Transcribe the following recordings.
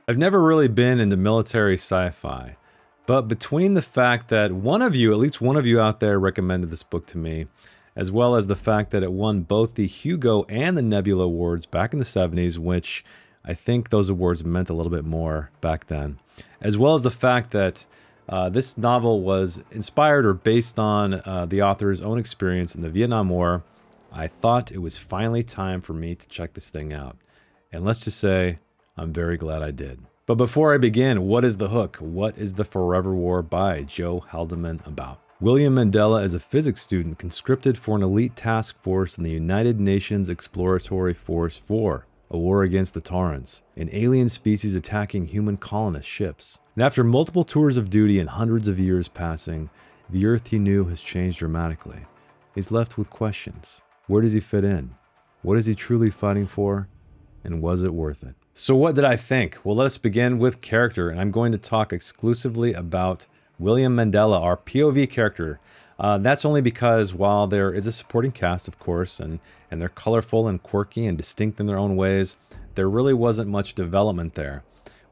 I've never really been into military sci-fi, but between the fact that one of you, at least one of you out there recommended this book to me, as well as the fact that it won both the Hugo and the Nebula Awards back in the 70s, which I think those awards meant a little bit more back then, as well as the fact that this novel was inspired or based on the author's own experience in the Vietnam War, I thought it was finally time for me to check this thing out. And let's just say, I'm very glad I did. But before I begin, what is The Hook? What is The Forever War by Joe Haldeman about? William Mandela is a physics student conscripted for an elite task force in the United Nations Exploratory Force 4, a war against the Taurans, an alien species attacking human colonist ships. And after multiple tours of duty and hundreds of years passing, the Earth he knew has changed dramatically. He's left with questions. Where does he fit in? What is he truly fighting for? And was it worth it? So what did I think? Well, let us begin with character, and I'm going to talk exclusively about William Mandela, our POV character. That's only because while there is a supporting cast, of course, and they're colorful and quirky and distinct in their own ways, there really wasn't much development there,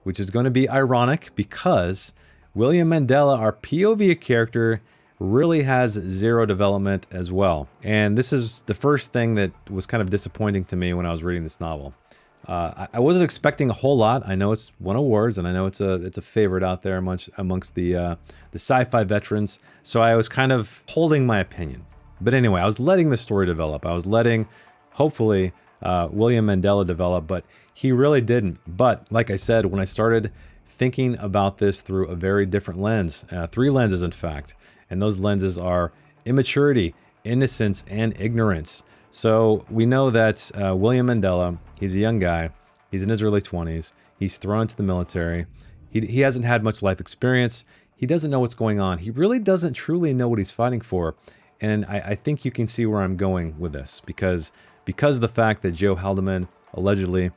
which is going to be ironic because William Mandela, our POV character, really has zero development as well. And this is the first thing that was kind of disappointing to me when I was reading this novel. I wasn't expecting a whole lot. I know it's won awards, and I know it's a favorite out there amongst the sci-fi veterans. So I was kind of holding my opinion. But anyway, I was letting the story develop. I was letting, hopefully, William Mandela develop, but he really didn't. But like I said, when I started thinking about this through a very different lens, 3 lenses in fact, and those lenses are immaturity, innocence, and ignorance. So we know that William Mandela, he's a young guy. He's in his early 20s. He's thrown into the military. He hasn't had much life experience. He doesn't know what's going on. He really doesn't truly know what he's fighting for. And I think you can see where I'm going with this because of the fact that Joe Haldeman allegedly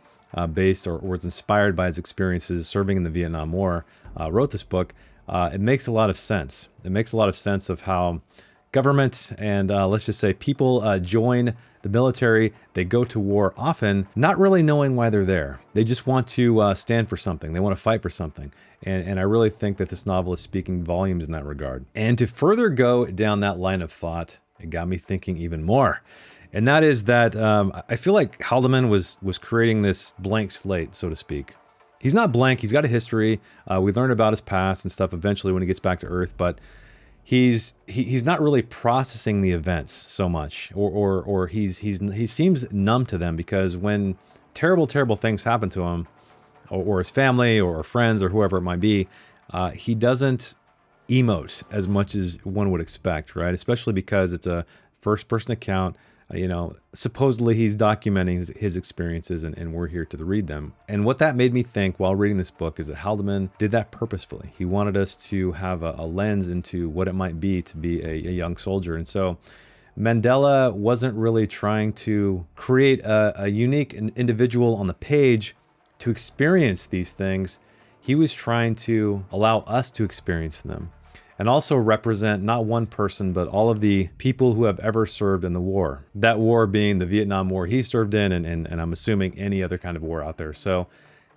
based or was inspired by his experiences serving in the Vietnam War, wrote this book. It makes a lot of sense. It makes a lot of sense of how government and let's just say people join the military. They go to war often not really knowing why they're there. They just want to stand for something. They want to fight for something. And I really think that this novel is speaking volumes in that regard. And to further go down that line of thought, it got me thinking even more. And that is that I feel like Haldeman was creating this blank slate, so to speak. He's not blank. He's got a history. We learn about his past and stuff eventually when he gets back to Earth, but he's not really processing the events so much, or he seems numb to them because when terrible things happen to him, or his family or friends or whoever it might be, he doesn't emote as much as one would expect, right? Especially because it's a first-person account. Supposedly he's documenting his experiences and we're here to read them. And what that made me think while reading this book is that Haldeman did that purposefully. He wanted us to have a lens into what it might be to be a young soldier. And so Mandela wasn't really trying to create a unique individual on the page to experience these things. He was trying to allow us to experience them. And also represent not one person, but all of the people who have ever served in the war. That war being the Vietnam War he served in, and I'm assuming any other kind of war out there. So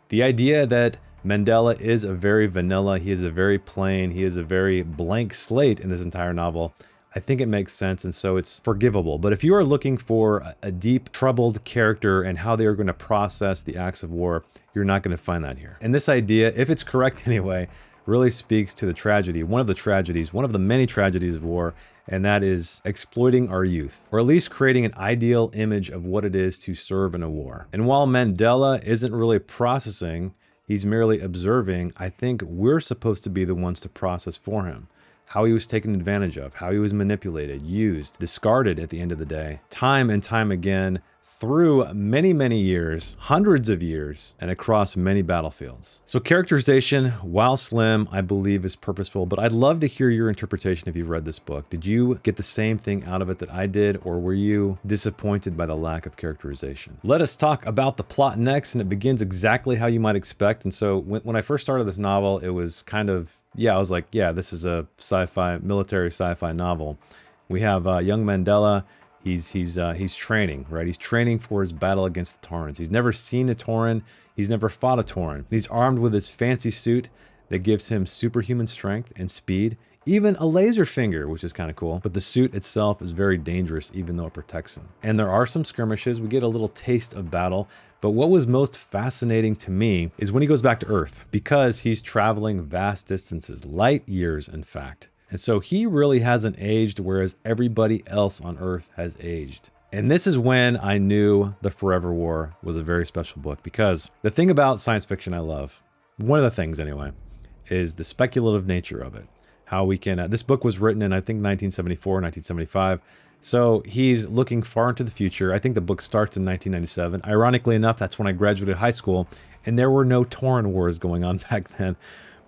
the idea that Mandela is a very vanilla, he is a very plain, he is a very blank slate in this entire novel, I think it makes sense, and so it's forgivable. But if you are looking for a deep, troubled character and how they are going to process the acts of war, you're not going to find that here. And this idea, if it's correct anyway, really speaks to the tragedy, one of the many tragedies of war, and that is exploiting our youth, or at least creating an ideal image of what it is to serve in a war. And while Mandela isn't really processing, he's merely observing, I think we're supposed to be the ones to process for him. How he was taken advantage of, how he was manipulated, used, discarded at the end of the day, time and time again, through many years, hundreds of years, and across many battlefields. So characterization, while slim, I believe is purposeful, but I'd love to hear your interpretation if you've read this book. Did you get the same thing out of it that I did, or were you disappointed by the lack of characterization? Let us talk about the plot next, and it begins exactly how you might expect. And so when I first started this novel, it was kind of, I was like, this is a military sci-fi novel. We have young Mandela. He's training, right? He's training for his battle against the Taurans. He's never seen a Tauran. He's never fought a Tauran. He's armed with his fancy suit that gives him superhuman strength and speed, even a laser finger, which is kind of cool. But the suit itself is very dangerous, even though it protects him. And there are some skirmishes. We get a little taste of battle. But what was most fascinating to me is when he goes back to Earth, because he's traveling vast distances, light years, in fact. And so he really hasn't aged, whereas everybody else on Earth has aged. And this is when I knew The Forever War was a very special book, because the thing about science fiction I love, one of the things anyway, is the speculative nature of it. How we can, this book was written in, I think, 1974, 1975. So he's looking far into the future. I think the book starts in 1997. Ironically enough, that's when I graduated high school, and there were no Tauran wars going on back then.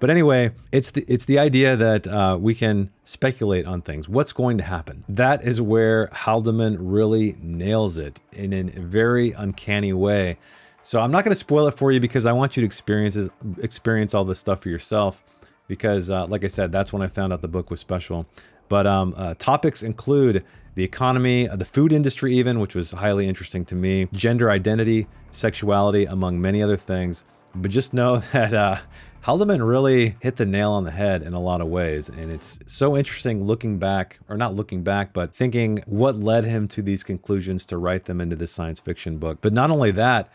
But anyway, it's the idea that we can speculate on things. What's going to happen? That is where Haldeman really nails it in a very uncanny way. So I'm not going to spoil it for you because I want you to experience all this stuff for yourself. Because like I said, that's when I found out the book was special. But topics include the economy, the food industry even, which was highly interesting to me, gender identity, sexuality, among many other things. But just know that Haldeman really hit the nail on the head in a lot of ways. And it's so interesting looking back, or not looking back, but thinking what led him to these conclusions to write them into this science fiction book. But not only that,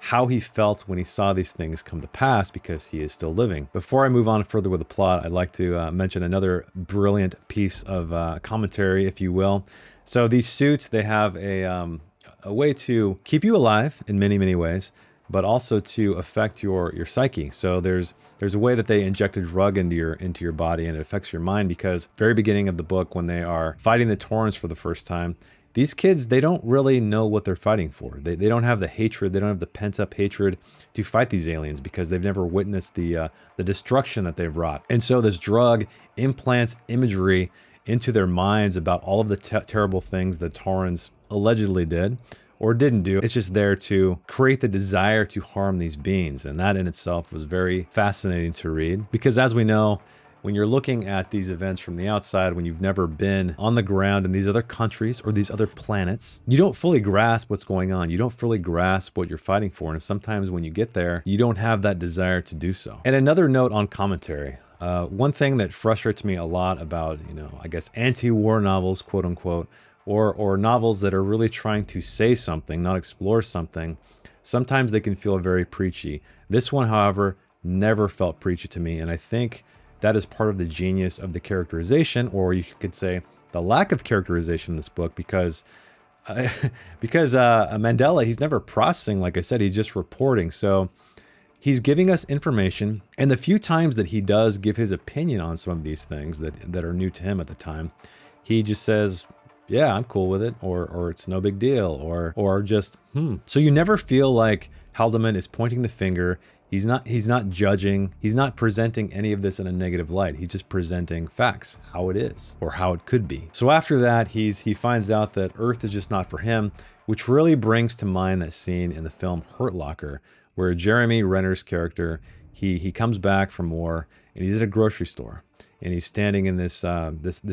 how he felt when he saw these things come to pass, because he is still living. Before I move on further with the plot, I'd like to mention another brilliant piece of commentary, if you will. So these suits, they have a way to keep you alive in many, many ways, but also to affect your psyche. So there's a way that they inject a drug into your body, and it affects your mind, because very beginning of the book, when they are fighting the Taurans for the first time, these kids, they don't really know what they're fighting for. They don't have the hatred, they don't have the pent-up hatred to fight these aliens, because they've never witnessed the destruction that they've wrought. And so this drug implants imagery into their minds about all of the terrible things that Taurans allegedly did or didn't do. It's just there to create the desire to harm these beings. And that in itself was very fascinating to read, because as we know, when you're looking at these events from the outside, when you've never been on the ground in these other countries or these other planets, you don't fully grasp what's going on. You don't fully grasp what you're fighting for. And sometimes when you get there, you don't have that desire to do so. And another note on commentary. One thing that frustrates me a lot about, I guess, anti-war novels, quote unquote, or novels that are really trying to say something, not explore something, sometimes they can feel very preachy. This one, however, never felt preachy to me. And I think that is part of the genius of the characterization, or you could say the lack of characterization in this book, because Mandela, he's never processing, like I said, he's just reporting. So he's giving us information, and the few times that he does give his opinion on some of these things that are new to him at the time, he just says, yeah, I'm cool with it, or it's no big deal, or just, So you never feel like Haldeman is pointing the finger. He's not judging. He's not presenting any of this in a negative light. He's just presenting facts, how it is or how it could be. So after that, he finds out that Earth is just not for him, which really brings to mind that scene in the film Hurt Locker, where Jeremy Renner's character, he comes back from war, and he's at a grocery store, and he's standing in this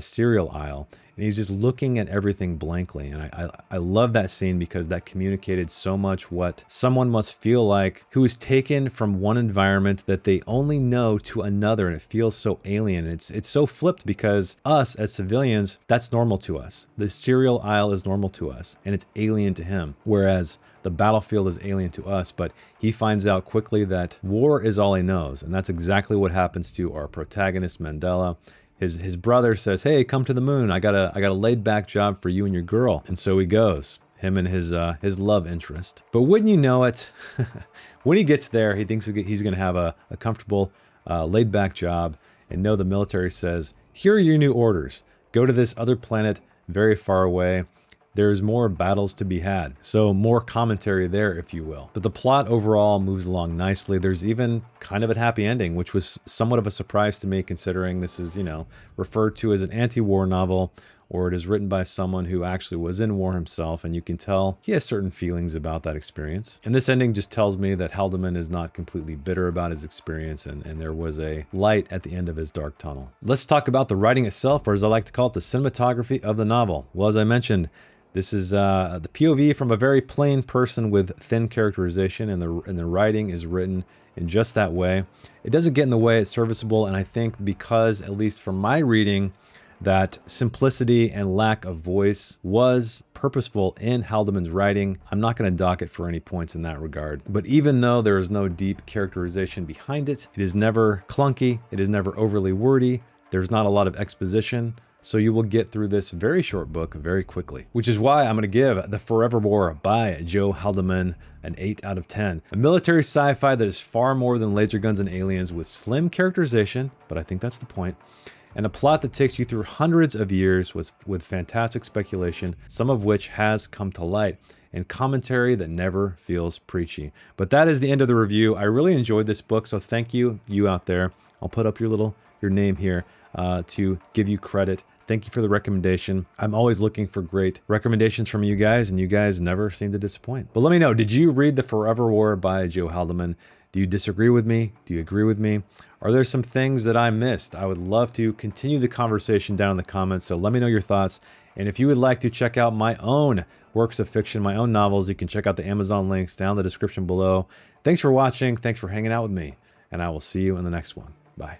cereal aisle, and he's just looking at everything blankly. And I love that scene, because that communicated so much what someone must feel like who is taken from one environment that they only know to another, and it feels so alien. It's so flipped, because us as civilians, that's normal to us. The cereal aisle is normal to us, and it's alien to him, whereas the battlefield is alien to us. But he finds out quickly that war is all he knows, and that's exactly what happens to our protagonist, Mandela. His brother says, hey, come to the moon. I got a laid back job for you and your girl. And so he goes, him and his love interest. But wouldn't you know it, when he gets there, he thinks he's going to have a comfortable, laid back job. And no, the military says, here are your new orders. Go to this other planet very far away. There's more battles to be had. So more commentary there, if you will. But the plot overall moves along nicely. There's even kind of a happy ending, which was somewhat of a surprise to me, considering this is, referred to as an anti-war novel, or it is written by someone who actually was in war himself, and you can tell he has certain feelings about that experience. And this ending just tells me that Haldeman is not completely bitter about his experience, and there was a light at the end of his dark tunnel. Let's talk about the writing itself, or as I like to call it, the cinematography of the novel. Well, as I mentioned, This is the POV from a very plain person with thin characterization, and the writing is written in just that way. It doesn't get in the way, it's serviceable, and I think because, at least from my reading, that simplicity and lack of voice was purposeful in Haldeman's writing, I'm not going to dock it for any points in that regard. But even though there is no deep characterization behind it, it is never clunky, it is never overly wordy, there's not a lot of exposition, so you will get through this very short book very quickly. Which is why I'm going to give The Forever War by Joe Haldeman an 8 out of 10. A military sci-fi that is far more than laser guns and aliens, with slim characterization, but I think that's the point, and a plot that takes you through hundreds of years with fantastic speculation, some of which has come to light, and commentary that never feels preachy. But that is the end of the review. I really enjoyed this book, so thank you out there. I'll put up your name here to give you credit. Thank you for the recommendation. I'm always looking for great recommendations from you guys, and you guys never seem to disappoint. But let me know, did you read The Forever War by Joe Haldeman? Do you disagree with me? Do you agree with me? Are there some things that I missed? I would love to continue the conversation down in the comments, so let me know your thoughts. And if you would like to check out my own works of fiction, my own novels, you can check out the Amazon links down in the description below. Thanks for watching. Thanks for hanging out with me, and I will see you in the next one. Bye.